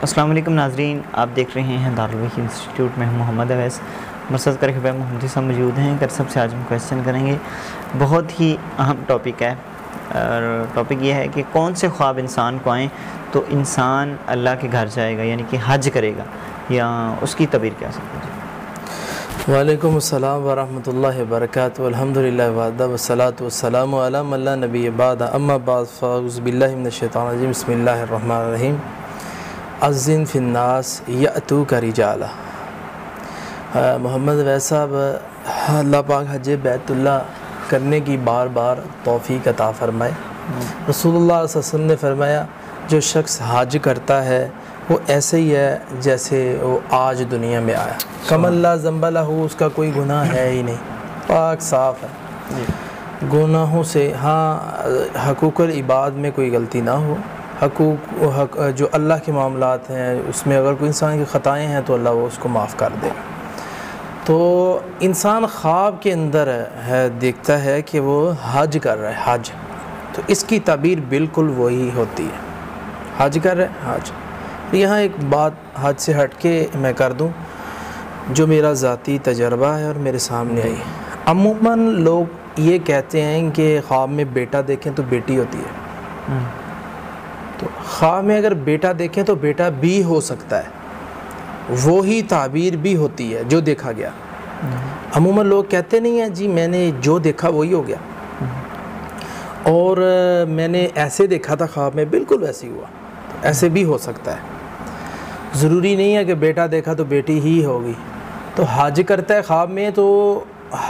السلام علیکم ناظرین، آپ دیکھ رہے ہیں دارالوحی انسٹیٹیوٹ میں محمد اویس مرصد کر کے محمدی صاحب موجود ہیں۔ سب سے آج ہم کویشچن کریں گے، بہت ہی اہم ٹاپک ہے، اور ٹاپک یہ ہے کہ کون سے خواب انسان کو آئیں تو انسان اللہ کے گھر جائے گا، یعنی کہ حج کرے گا، یا اس کی تعبیر کیا سکتے ہیں؟ وعلیکم السلام ورحمۃ اللہ وبرکاتہ، الحمدللہ وحدہ والصلاۃ والسلام علی من لا نبی بعد، اما بعد فاعوذ باللہ من الشیطان الرجیم، بسم اللہ الرحمن الرحیم۔ اذن فی الناس یأتوک رجالا۔ محمد اویس صاحب، اللہ پاک حج بیت اللہ کرنے کی بار بار توفیق عطا فرمائے۔ رسول اللہ صلی اللہ علیہ وسلم نے فرمایا، جو شخص حج کرتا ہے وہ ایسے ہی ہے جیسے وہ آج دنیا میں آیا، کم اللہ ذنب لہ، اس کا کوئی گناہ ہے ہی نہیں، پاک صاف ہے گناہوں سے۔ ہاں، حقوق العباد میں کوئی غلطی نہ ہو، حق جو اللہ کے معاملات ہیں اس میں اگر کوئی انسان کی خطائیں ہیں تو اللہ وہ اس کو معاف کر دے گا۔ تو انسان خواب کے اندر ہے دیکھتا ہے کہ وہ حج کر رہا ہے، حج، تو اس کی تعبیر بالکل وہی ہوتی ہے، حج کر رہا ہے، حج۔ یہاں ایک بات حج سے ہٹ کے میں کر دوں جو میرا ذاتی تجربہ ہے اور میرے سامنے آئی ہے۔ عموماً لوگ یہ کہتے ہیں کہ خواب میں بیٹا دیکھیں تو بیٹی ہوتی ہے، تو خواب میں اگر بیٹا دیکھیں تو بیٹا بھی ہو سکتا ہے، وہی تعبیر بھی ہوتی ہے جو دیکھا گیا۔ عموماً لوگ کہتے نہیں ہیں جی میں نے جو دیکھا وہی ہو گیا، اور میں نے ایسے دیکھا تھا خواب میں، بالکل ویسے ہی ہوا، تو ایسے بھی ہو سکتا ہے۔ ضروری نہیں ہے کہ بیٹا دیکھا تو بیٹی ہی ہوگی۔ تو حج کرتا ہے خواب میں تو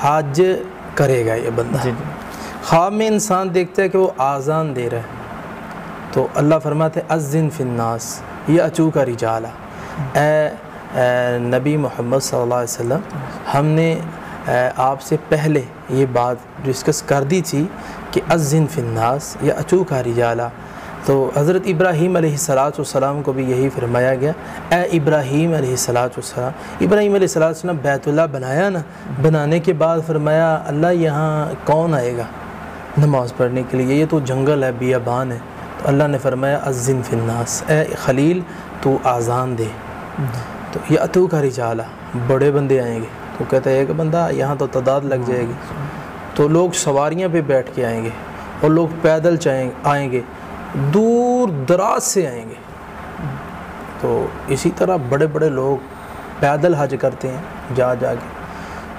حج کرے گا یہ بندہ۔ خواب میں انسان دیکھتا ہے کہ وہ آذان دے رہا ہے تو اللہ فرماتے ہیں اذن فی الناس یأتوک رجالا۔ اے نبی محمد صلی اللہ علیہ وسلم، ہم نے آپ سے پہلے یہ بات ڈسکس کر دی تھی کہ اذن فی الناس یأتوک رجالا، تو حضرت ابراہیم علیہ السلام کو بھی یہی فرمایا گیا، اے ابراہیم علیہ السلام۔ ابراہیم علیہ السلام بیت اللہ بنایا نا، بنانے کے بعد فرمایا اللہ یہاں کون آئے گا نماز پڑھنے کے لیے، یہ تو جنگل ہے، بیابان ہے۔ تو اللہ نے فرمایا اذن فی الناس، اے خلیل تو آذان دے، تو یأتوک رجالا، بڑے بندے آئیں گے۔ تو کہتا ہے ایک بندہ، یہاں تو تعداد لگ جائے گی، تو لوگ سواریاں پہ بیٹھ کے آئیں گے اور لوگ پیدل آئیں گے، دور دراز سے آئیں گے۔ تو اسی طرح بڑے بڑے لوگ پیدل حج کرتے ہیں جا کے،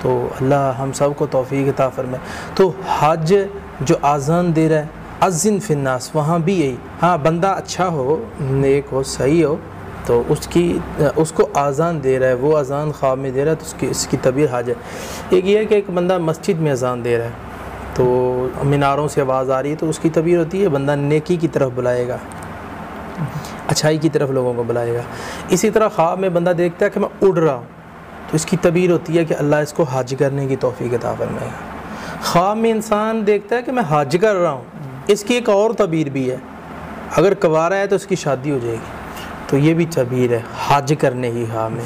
تو اللہ ہم سب کو توفیق عطا فرمائے۔ تو حج جو آذان دے رہا ہے اذن فی الناس، وہاں بھی یہی، ہاں بندہ اچھا ہو، نیک ہو، صحیح ہو، تو اس کو آذان دے رہا ہے، وہ آذان خواب میں دے رہا ہے، تو اس کی تعبیر حج ہے۔ ایک یہ ہے کہ ایک بندہ مسجد میں اذان دے رہا ہے تو میناروں سے آواز آ رہی ہے، تو اس کی تعبیر ہوتی ہے بندہ نیکی کی طرف بلائے گا، اچھائی کی طرف لوگوں کو بلائے گا۔ اسی طرح خواب میں بندہ دیکھتا ہے کہ میں اڑ رہا ہوں، تو اس کی تعبیر ہوتی ہے کہ اللہ اس کو حج کرنے کی توفیق عطا فرمائے گا۔ خواب میں انسان دیکھتا ہے کہ میں حج کر رہا ہوں، اس کی ایک اور تعبیر بھی ہے، اگر کنوارا ہے تو اس کی شادی ہو جائے گی، تو یہ بھی تعبیر ہے حج کرنے کی خواب میں۔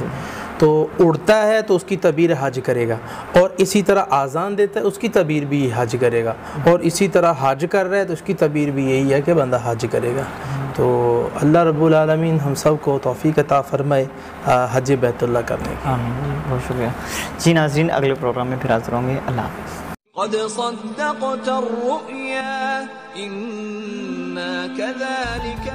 تو اڑتا ہے تو اس کی تعبیر حج کرے گا، اور اسی طرح آذان دیتا ہے اس کی تعبیر بھی حج کرے گا، اور اسی طرح حج کر رہا ہے تو اس کی تعبیر بھی یہی ہے کہ بندہ حج کرے گا۔ تو اللہ رب العالمین ہم سب کو توفیق عطا فرمائے حج بیت اللہ کرنے کی۔ آمین، بہت شکریہ جی۔ ناظرین، اگلے پروگرام میں پھر حاضر ہوں گے، اللہ حافظ۔ قد صدقت الرؤيا إنا كذلك